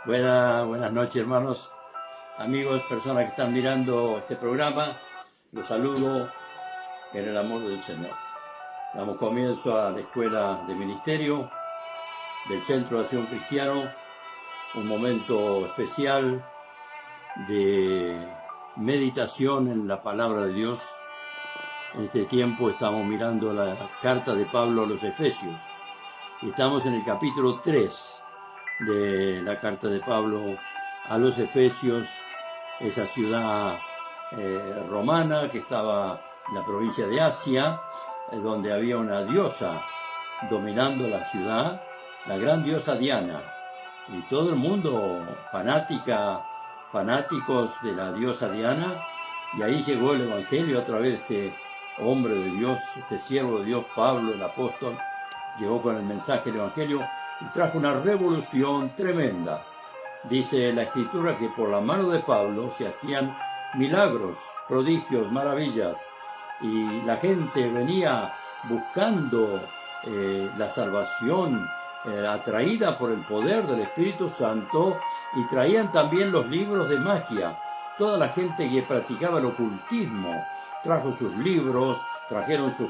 Buenas noches, hermanos, amigos, personas que están mirando este programa. Los saludo en el amor del Señor. Damos comienzo a la escuela de ministerio del Centro de Acción Cristiano, un momento especial de meditación en la palabra de Dios. En este tiempo estamos mirando la carta de Pablo a los Efesios. Estamos en el capítulo 3 de la carta de Pablo a los Efesios, esa ciudad romana que estaba en la provincia de Asia, donde había una diosa dominando la ciudad, la gran diosa Diana, y todo el mundo fanáticos de la diosa Diana, y ahí llegó el Evangelio a través de este hombre de Dios, este siervo de Dios, Pablo, el apóstol, llegó con el mensaje del Evangelio y trajo una revolución tremenda. Dice la Escritura que por la mano de Pablo se hacían milagros, prodigios, maravillas, y la gente venía buscando la salvación, atraída por el poder del Espíritu Santo, y traían también los libros de magia. Toda la gente que practicaba el ocultismo trajo sus libros, trajeron sus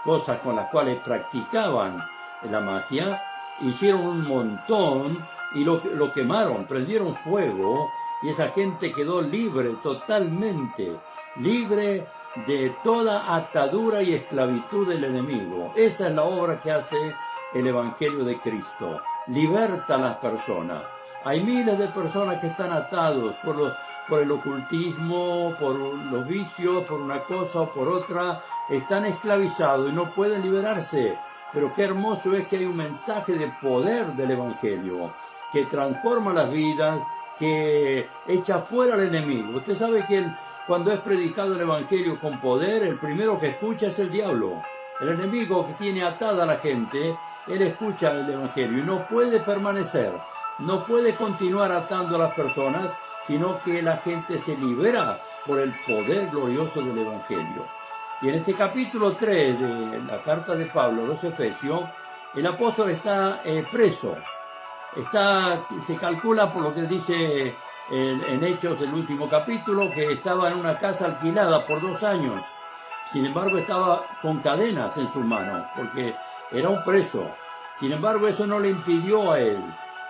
cosas con las cuales practicaban la magia, hicieron un montón y lo quemaron, prendieron fuego, y esa gente quedó libre, totalmente libre de toda atadura y esclavitud del enemigo. Esa es la obra que hace el Evangelio de Cristo, liberta a las personas. Hay miles de personas que están atados por el ocultismo, por los vicios, por una cosa o por otra, están esclavizados y no pueden liberarse. Pero qué hermoso es que hay un mensaje de poder del Evangelio, que transforma las vidas, que echa fuera al enemigo. Usted sabe que cuando es predicado el Evangelio con poder, el primero que escucha es el diablo. El enemigo que tiene atada a la gente, él escucha el Evangelio y no puede permanecer, no puede continuar atando a las personas, sino que la gente se libera por el poder glorioso del Evangelio. Y en este capítulo 3 de la carta de Pablo a los Efesios, el apóstol está preso. Se calcula, por lo que dice en Hechos, el último capítulo, que estaba en una casa alquilada por 2 años. Sin embargo, estaba con cadenas en sus manos, porque era un preso. Sin embargo, eso no le impidió a él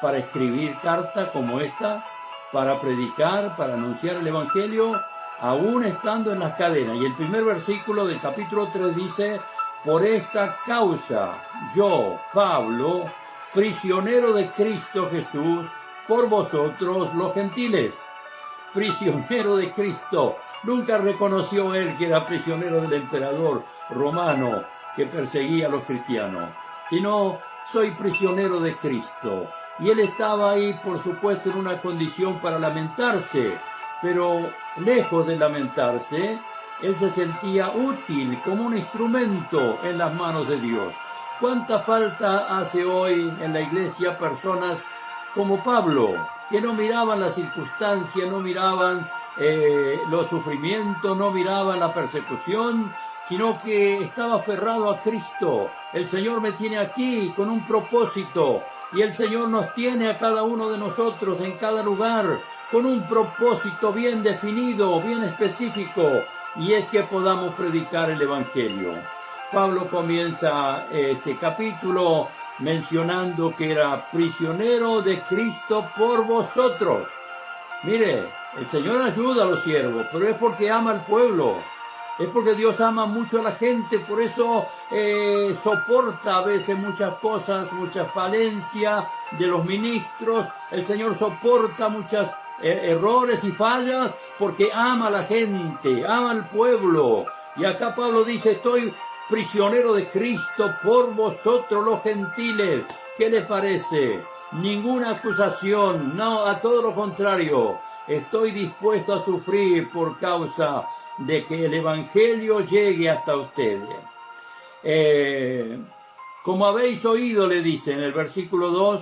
para escribir cartas como esta, para predicar, para anunciar el Evangelio, aún estando en las cadenas. Y el primer versículo del capítulo 3 dice: por esta causa yo, Pablo, prisionero de Cristo Jesús, por vosotros los gentiles. Prisionero de Cristo. Nunca reconoció él que era prisionero del emperador romano que perseguía a los cristianos, sino soy prisionero de Cristo. Y él estaba ahí, por supuesto, en una condición para lamentarse, pero lejos de lamentarse, él se sentía útil como un instrumento en las manos de Dios. ¿Cuánta falta hace hoy en la iglesia personas como Pablo, que no miraban las circunstancias, no miraban los sufrimientos, no miraban la persecución, sino que estaba aferrado a Cristo? El Señor me tiene aquí con un propósito, y el Señor nos tiene a cada uno de nosotros en cada lugar con un propósito bien definido, bien específico, y es que podamos predicar el Evangelio. Pablo comienza este capítulo mencionando que era prisionero de Cristo por vosotros. Mire, el Señor ayuda a los siervos, pero es porque ama al pueblo. Es porque Dios ama mucho a la gente, por eso soporta a veces muchas cosas, muchas falencias de los ministros. El Señor soporta muchas errores y fallas porque ama a la gente, ama al pueblo. Y acá Pablo dice: estoy prisionero de Cristo por vosotros los gentiles. ¿Qué les parece? Ninguna acusación, no, a todo lo contrario. Estoy dispuesto a sufrir por causa de que el Evangelio llegue hasta ustedes. Como habéis oído, le dice en el versículo 2,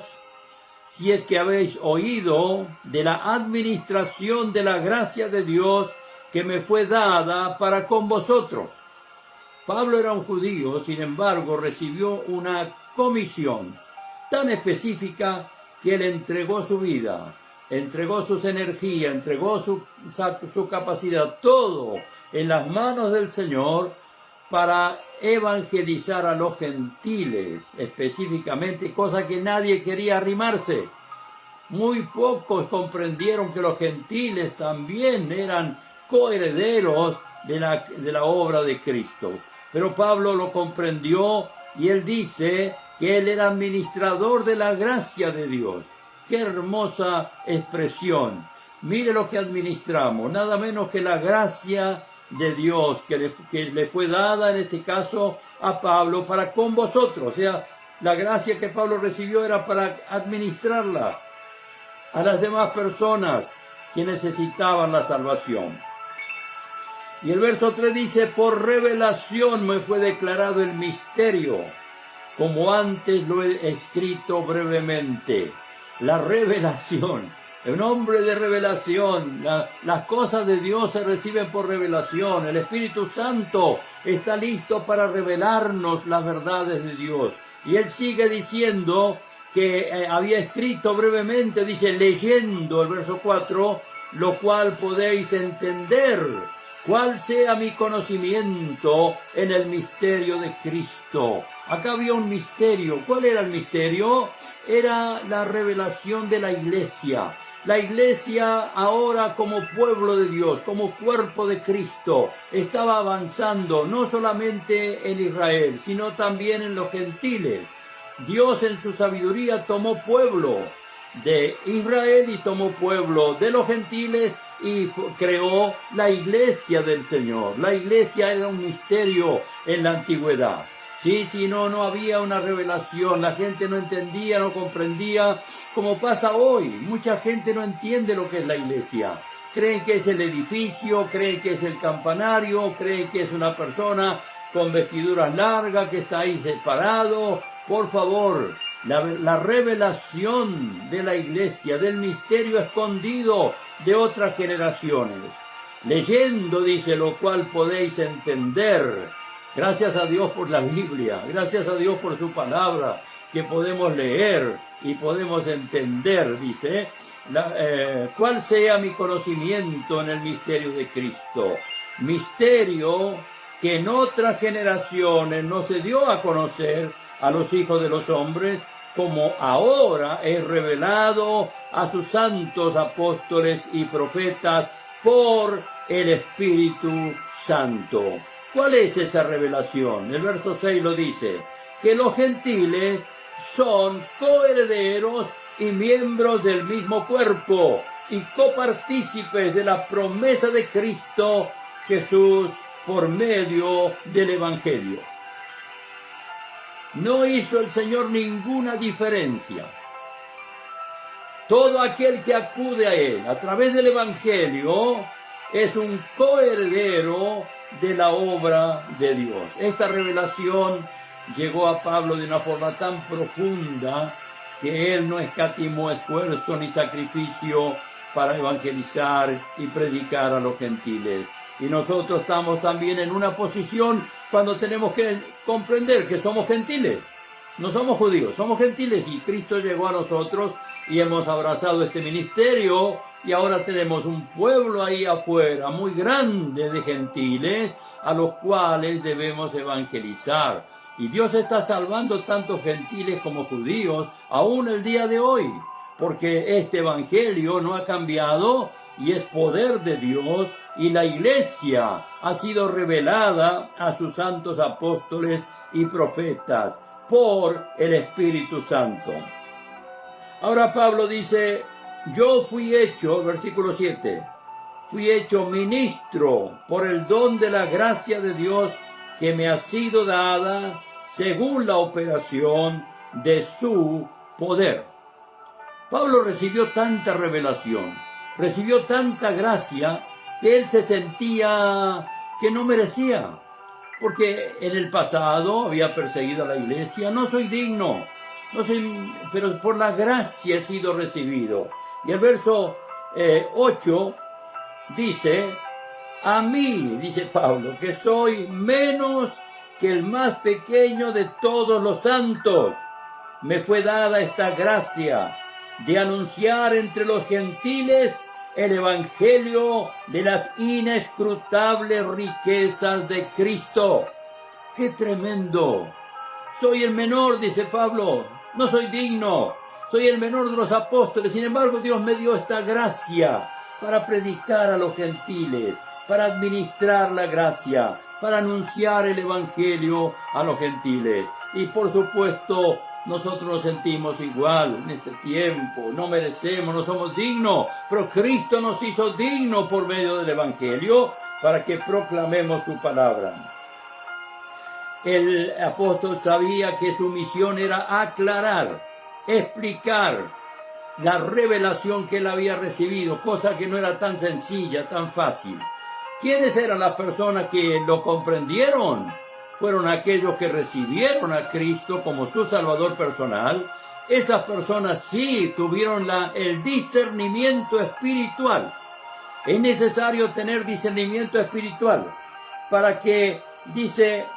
si es que habéis oído de la administración de la gracia de Dios que me fue dada para con vosotros. Pablo era un judío, sin embargo, recibió una comisión tan específica que él entregó su vida, entregó sus energías, entregó su capacidad, todo en las manos del Señor para evangelizar a los gentiles, específicamente, cosa que nadie quería arrimarse. Muy pocos comprendieron que los gentiles también eran coherederos de la obra de Cristo. Pero Pablo lo comprendió y él dice que él era administrador de la gracia de Dios. ¡Qué hermosa expresión! Mire lo que administramos, nada menos que la gracia de Dios que le fue dada, en este caso, a Pablo para con vosotros. O sea, la gracia que Pablo recibió era para administrarla a las demás personas que necesitaban la salvación. Y el verso 3 dice, por revelación me fue declarado el misterio, como antes lo he escrito brevemente. La revelación, un hombre de revelación, las cosas de Dios se reciben por revelación. El Espíritu Santo está listo para revelarnos las verdades de Dios. Y él sigue diciendo que había escrito brevemente, dice, leyendo el verso 4, lo cual podéis entender cuál sea mi conocimiento en el misterio de Cristo. Acá había un misterio. ¿Cuál era el misterio? Era la revelación de la iglesia. La iglesia ahora como pueblo de Dios, como cuerpo de Cristo, estaba avanzando no solamente en Israel, sino también en los gentiles. Dios en su sabiduría tomó pueblo de Israel y tomó pueblo de los gentiles y creó la iglesia del Señor. La iglesia era un misterio en la antigüedad. Sí, no había una revelación, la gente no entendía, no comprendía, como pasa hoy. Mucha gente no entiende lo que es la iglesia. Creen que es el edificio, creen que es el campanario, creen que es una persona con vestiduras largas que está ahí separado. Por favor, la revelación de la iglesia, del misterio escondido de otras generaciones. Leyendo, dice, lo cual podéis entender. Gracias a Dios por la Biblia, gracias a Dios por su palabra, que podemos leer y podemos entender, dice, cuál sea mi conocimiento en el misterio de Cristo. Misterio que en otras generaciones no se dio a conocer a los hijos de los hombres, como ahora es revelado a sus santos apóstoles y profetas por el Espíritu Santo. ¿Cuál es esa revelación? El verso 6 lo dice, que los gentiles son coherederos y miembros del mismo cuerpo y copartícipes de la promesa de Cristo Jesús por medio del Evangelio. No hizo el Señor ninguna diferencia. Todo aquel que acude a Él a través del Evangelio es un coheredero de la obra de Dios. Esta revelación llegó a Pablo de una forma tan profunda que él no escatimó esfuerzo ni sacrificio para evangelizar y predicar a los gentiles. Y nosotros estamos también en una posición cuando tenemos que comprender que somos gentiles. No somos judíos, somos gentiles y Cristo llegó a nosotros y hemos abrazado este ministerio. Y ahora tenemos un pueblo ahí afuera muy grande de gentiles a los cuales debemos evangelizar. Y Dios está salvando tantos gentiles como judíos aún el día de hoy, porque este evangelio no ha cambiado y es poder de Dios, y la iglesia ha sido revelada a sus santos apóstoles y profetas por el Espíritu Santo. Ahora Pablo dice, yo fui hecho, versículo 7, fui hecho ministro por el don de la gracia de Dios que me ha sido dada según la operación de su poder. Pablo recibió tanta revelación, recibió tanta gracia que él se sentía que no merecía, porque en el pasado había perseguido a la iglesia. No soy digno, pero por la gracia he sido recibido. Y el verso 8 dice, a mí, dice Pablo, que soy menos que el más pequeño de todos los santos. Me fue dada esta gracia de anunciar entre los gentiles el evangelio de las inescrutables riquezas de Cristo. ¡Qué tremendo! Soy el menor, dice Pablo, no soy digno, soy el menor de los apóstoles. Sin embargo, Dios me dio esta gracia para predicar a los gentiles, para administrar la gracia, para anunciar el evangelio a los gentiles. Y por supuesto, nosotros nos sentimos igual en este tiempo, no merecemos, no somos dignos, pero Cristo nos hizo dignos por medio del evangelio para que proclamemos su palabra. El apóstol sabía que su misión era aclarar, explicar la revelación que él había recibido, cosa que no era tan sencilla, tan fácil. ¿Quiénes eran las personas que lo comprendieron? Fueron aquellos que recibieron a Cristo como su Salvador personal. Esas personas sí tuvieron el discernimiento espiritual. Es necesario tener discernimiento espiritual para que, dice,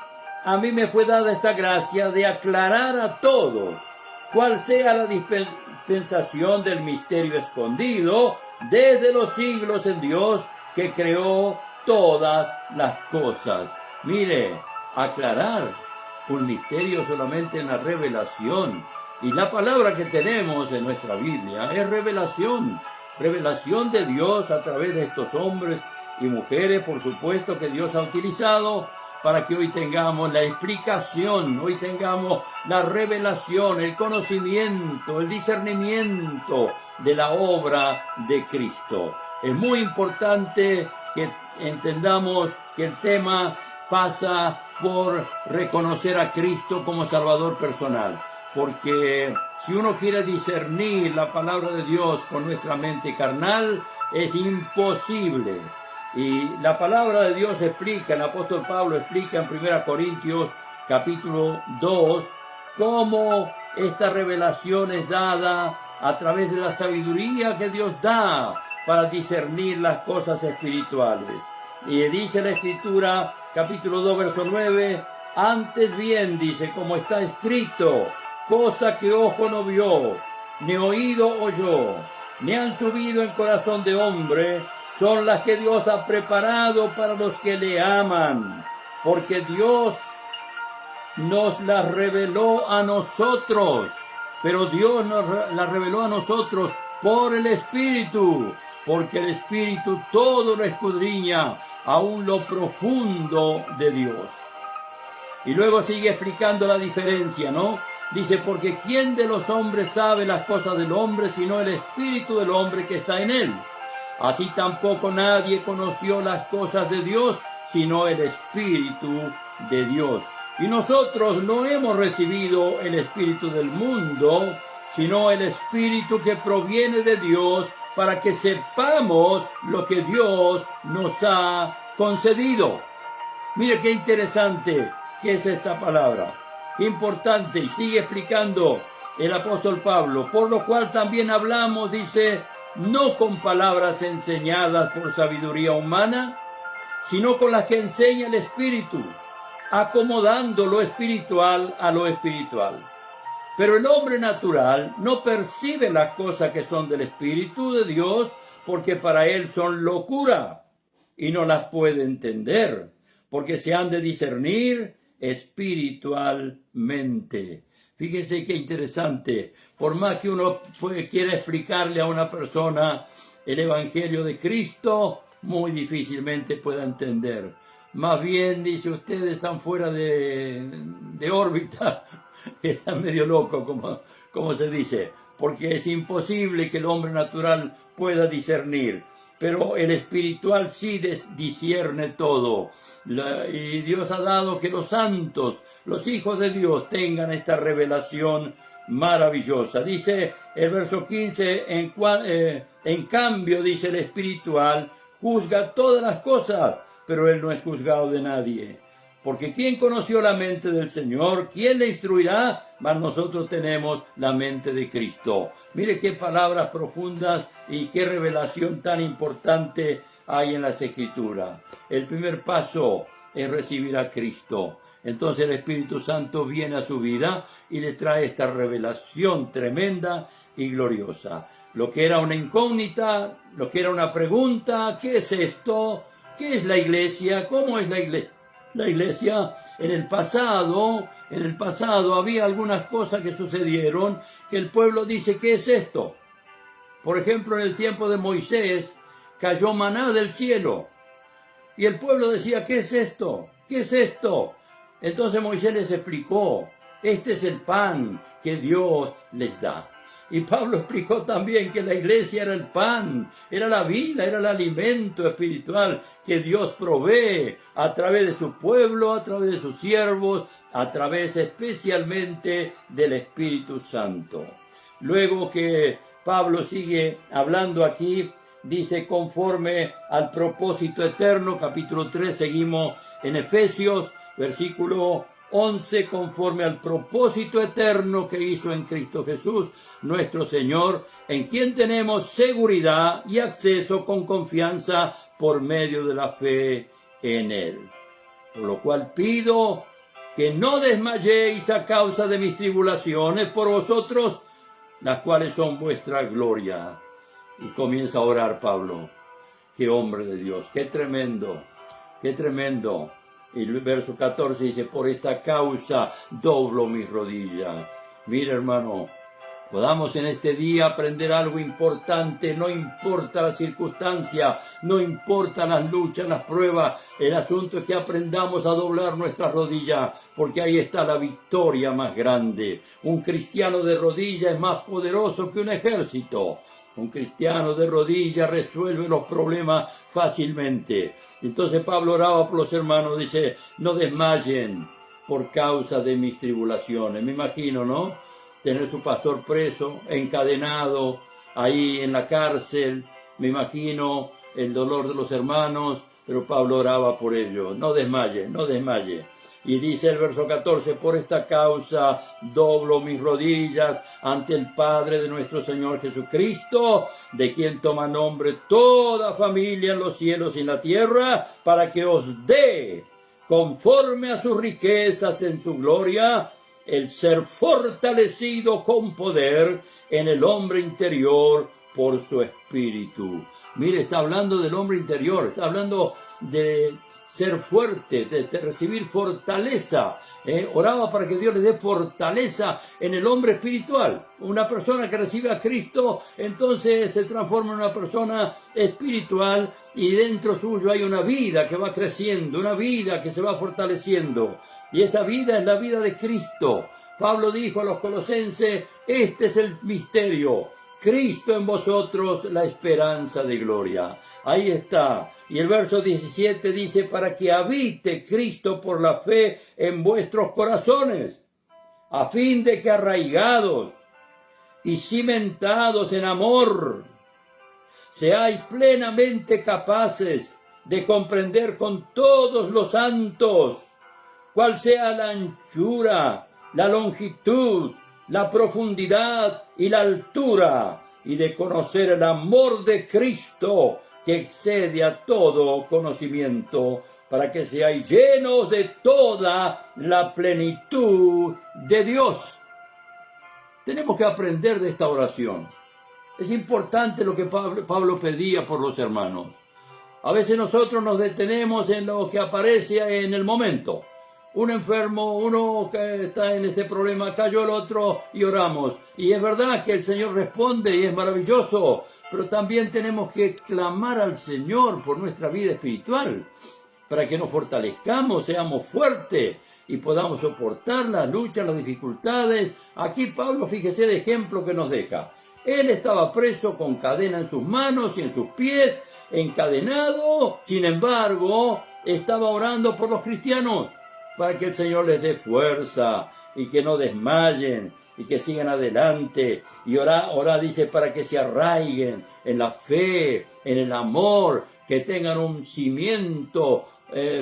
a mí me fue dada esta gracia de aclarar a todos cuál sea la dispensación del misterio escondido desde los siglos en Dios que creó todas las cosas. Mire, aclarar un misterio solamente en la revelación. Y la palabra que tenemos en nuestra Biblia es revelación. Revelación de Dios a través de estos hombres y mujeres, por supuesto, que Dios ha utilizado para que hoy tengamos la explicación, hoy tengamos la revelación, el conocimiento, el discernimiento de la obra de Cristo. Es muy importante que entendamos que el tema pasa por reconocer a Cristo como Salvador personal, porque si uno quiere discernir la palabra de Dios con nuestra mente carnal, es imposible. Y la palabra de Dios explica, el apóstol Pablo explica en 1 Corintios capítulo 2, cómo esta revelación es dada a través de la sabiduría que Dios da para discernir las cosas espirituales. Y dice la Escritura, capítulo 2, verso 9, antes bien, dice, como está escrito, cosa que ojo no vio, ni oído oyó, ni han subido en corazón de hombre, son las que Dios ha preparado para los que le aman, porque Dios nos las reveló a nosotros, pero Dios nos las reveló a nosotros por el Espíritu, porque el Espíritu todo lo escudriña, aún lo profundo de Dios. Y luego sigue explicando la diferencia, ¿no? Dice, porque ¿quién de los hombres sabe las cosas del hombre, sino el Espíritu del hombre que está en él? Así tampoco nadie conoció las cosas de Dios, sino el Espíritu de Dios. Y nosotros no hemos recibido el Espíritu del mundo, sino el Espíritu que proviene de Dios, para que sepamos lo que Dios nos ha concedido. Mire qué interesante que es esta palabra. Qué importante. Y sigue explicando el apóstol Pablo. Por lo cual también hablamos, dice, no con palabras enseñadas por sabiduría humana, sino con las que enseña el Espíritu, acomodando lo espiritual a lo espiritual. Pero el hombre natural no percibe las cosas que son del Espíritu de Dios, porque para él son locura, y no las puede entender, porque se han de discernir espiritualmente. Fíjese qué interesante. Por más que uno quiera explicarle a una persona el Evangelio de Cristo, muy difícilmente pueda entender. Más bien, dice, ustedes están fuera de órbita, están medio locos, como se dice, porque es imposible que el hombre natural pueda discernir, pero el espiritual sí discierne todo. Y Dios ha dado que los santos, los hijos de Dios, tengan esta revelación maravillosa. Dice el verso 15, en cambio, dice el espiritual, juzga todas las cosas, pero él no es juzgado de nadie. Porque ¿quién conoció la mente del Señor? ¿Quién le instruirá? Mas nosotros tenemos la mente de Cristo. Mire qué palabras profundas y qué revelación tan importante hay en las Escrituras. El primer paso es recibir a Cristo. Entonces el Espíritu Santo viene a su vida y le trae esta revelación tremenda y gloriosa. Lo que era una incógnita, lo que era una pregunta, ¿qué es esto? ¿Qué es la iglesia? ¿Cómo es la iglesia? La iglesia en el pasado había algunas cosas que sucedieron que el pueblo dice, ¿qué es esto? Por ejemplo, en el tiempo de Moisés cayó maná del cielo y el pueblo decía, ¿qué es esto? ¿Qué es esto? Entonces Moisés les explicó, este es el pan que Dios les da. Y Pablo explicó también que la iglesia era el pan, era la vida, era el alimento espiritual que Dios provee a través de su pueblo, a través de sus siervos, a través especialmente del Espíritu Santo. Luego que Pablo sigue hablando aquí, dice conforme al propósito eterno, capítulo 3, seguimos en Efesios, versículo 11, conforme al propósito eterno que hizo en Cristo Jesús, nuestro Señor, en quien tenemos seguridad y acceso con confianza por medio de la fe en Él. Por lo cual pido que no desmayéis a causa de mis tribulaciones por vosotros, las cuales son vuestra gloria. Y comienza a orar Pablo. Qué hombre de Dios, qué tremendo, qué tremendo. Y el verso 14 dice, por esta causa doblo mis rodillas. Mira, hermano, podamos en este día aprender algo importante. No importa la circunstancia, no importa las luchas, las pruebas. El asunto es que aprendamos a doblar nuestras rodillas, porque ahí está la victoria más grande. Un cristiano de rodillas es más poderoso que un ejército. Un cristiano de rodillas resuelve los problemas fácilmente. Entonces Pablo oraba por los hermanos, dice, no desmayen por causa de mis tribulaciones. Me imagino, ¿no? Tener su pastor preso, encadenado, ahí en la cárcel. Me imagino el dolor de los hermanos, pero Pablo oraba por ellos. No desmaye, no desmaye. Y dice el verso 14, por esta causa doblo mis rodillas ante el Padre de nuestro Señor Jesucristo, de quien toma nombre toda familia en los cielos y en la tierra, para que os dé, conforme a sus riquezas en su gloria, el ser fortalecido con poder en el hombre interior por su espíritu. Mire, está hablando del hombre interior, está hablando de ser fuerte, de recibir fortaleza. Oraba para que Dios le dé fortaleza en el hombre espiritual. Una persona que recibe a Cristo, entonces se transforma en una persona espiritual y dentro suyo hay una vida que va creciendo, una vida que se va fortaleciendo. Y esa vida es la vida de Cristo. Pablo dijo a los colosenses, este es el misterio, Cristo en vosotros, la esperanza de gloria. Ahí está. Y el verso 17 dice, para que habite Cristo por la fe en vuestros corazones, a fin de que arraigados y cimentados en amor, seáis plenamente capaces de comprender con todos los santos cuál sea la anchura, la longitud, la profundidad y la altura, y de conocer el amor de Cristo, que excede a todo conocimiento, para que seáis llenos de toda la plenitud de Dios. Tenemos que aprender de esta oración. Es importante lo que Pablo pedía por los hermanos. A veces nosotros nos detenemos en lo que aparece en el momento. Un enfermo, uno que está en este problema, cayó el otro y oramos. Y es verdad que el Señor responde y es maravilloso, pero también tenemos que clamar al Señor por nuestra vida espiritual, para que nos fortalezcamos, seamos fuertes y podamos soportar las luchas, las dificultades. Aquí Pablo, fíjese el ejemplo que nos deja. Él estaba preso con cadena en sus manos y en sus pies, encadenado, sin embargo, estaba orando por los cristianos, para que el Señor les dé fuerza y que no desmayen y que sigan adelante. Y ora dice, para que se arraiguen en la fe, en el amor, que tengan un cimiento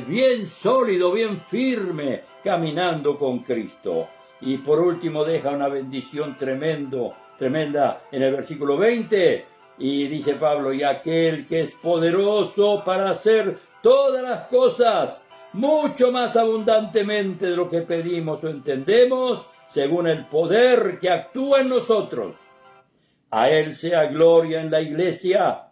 bien sólido, bien firme, caminando con Cristo. Y por último deja una bendición tremenda en el versículo 20. Y dice Pablo, y aquel que es poderoso para hacer todas las cosas, mucho más abundantemente de lo que pedimos o entendemos, según el poder que actúa en nosotros. A Él sea gloria en la Iglesia,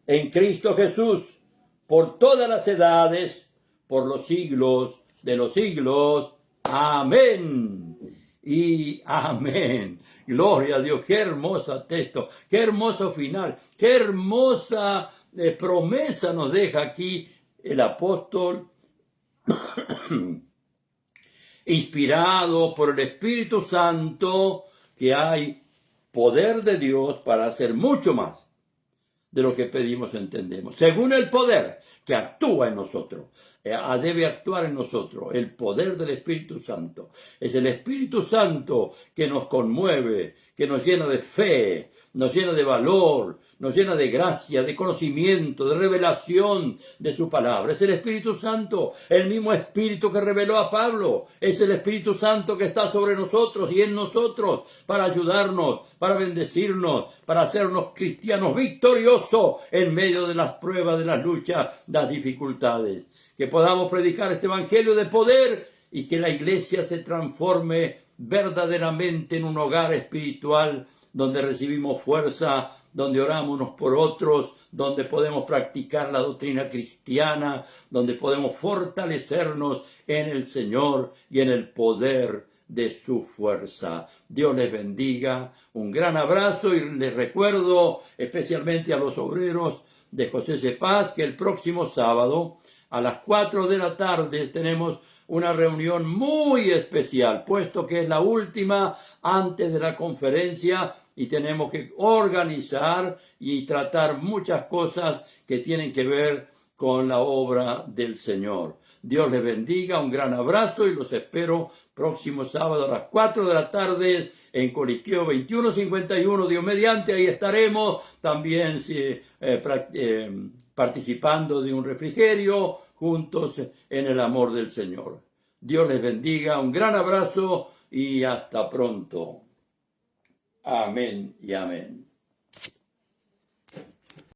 en Cristo Jesús, por todas las edades, por los siglos de los siglos. Amén. Y amén. Gloria a Dios. Qué hermoso texto, qué hermoso final, qué hermosa promesa nos deja aquí el apóstol, inspirado por el Espíritu Santo, que hay poder de Dios para hacer mucho más de lo que pedimos o entendemos, según el poder que actúa en nosotros. Debe actuar en nosotros el poder del Espíritu Santo. Es el Espíritu Santo que nos conmueve, que nos llena de fe, nos llena de valor, nos llena de gracia, de conocimiento, de revelación de su palabra. Es el Espíritu Santo, el mismo Espíritu que reveló a Pablo. Es el Espíritu Santo que está sobre nosotros y en nosotros para ayudarnos, para bendecirnos, para hacernos cristianos victoriosos en medio de las pruebas, de las luchas, de las dificultades. Que podamos predicar este evangelio de poder y que la iglesia se transforme verdaderamente en un hogar espiritual donde recibimos fuerza, donde oramos unos por otros, donde podemos practicar la doctrina cristiana, donde podemos fortalecernos en el Señor y en el poder de su fuerza. Dios les bendiga, un gran abrazo, y les recuerdo especialmente a los obreros de José C. Paz que el próximo sábado a las 4 de la tarde tenemos una reunión muy especial, puesto que es la última antes de la conferencia y tenemos que organizar y tratar muchas cosas que tienen que ver con la obra del Señor. Dios les bendiga, un gran abrazo y los espero próximo sábado a las 4 de la tarde en Coliqueo 2151, Dios mediante. Ahí estaremos también participando de un refrigerio juntos en el amor del Señor. Dios les bendiga, un gran abrazo y hasta pronto. Amén y amén.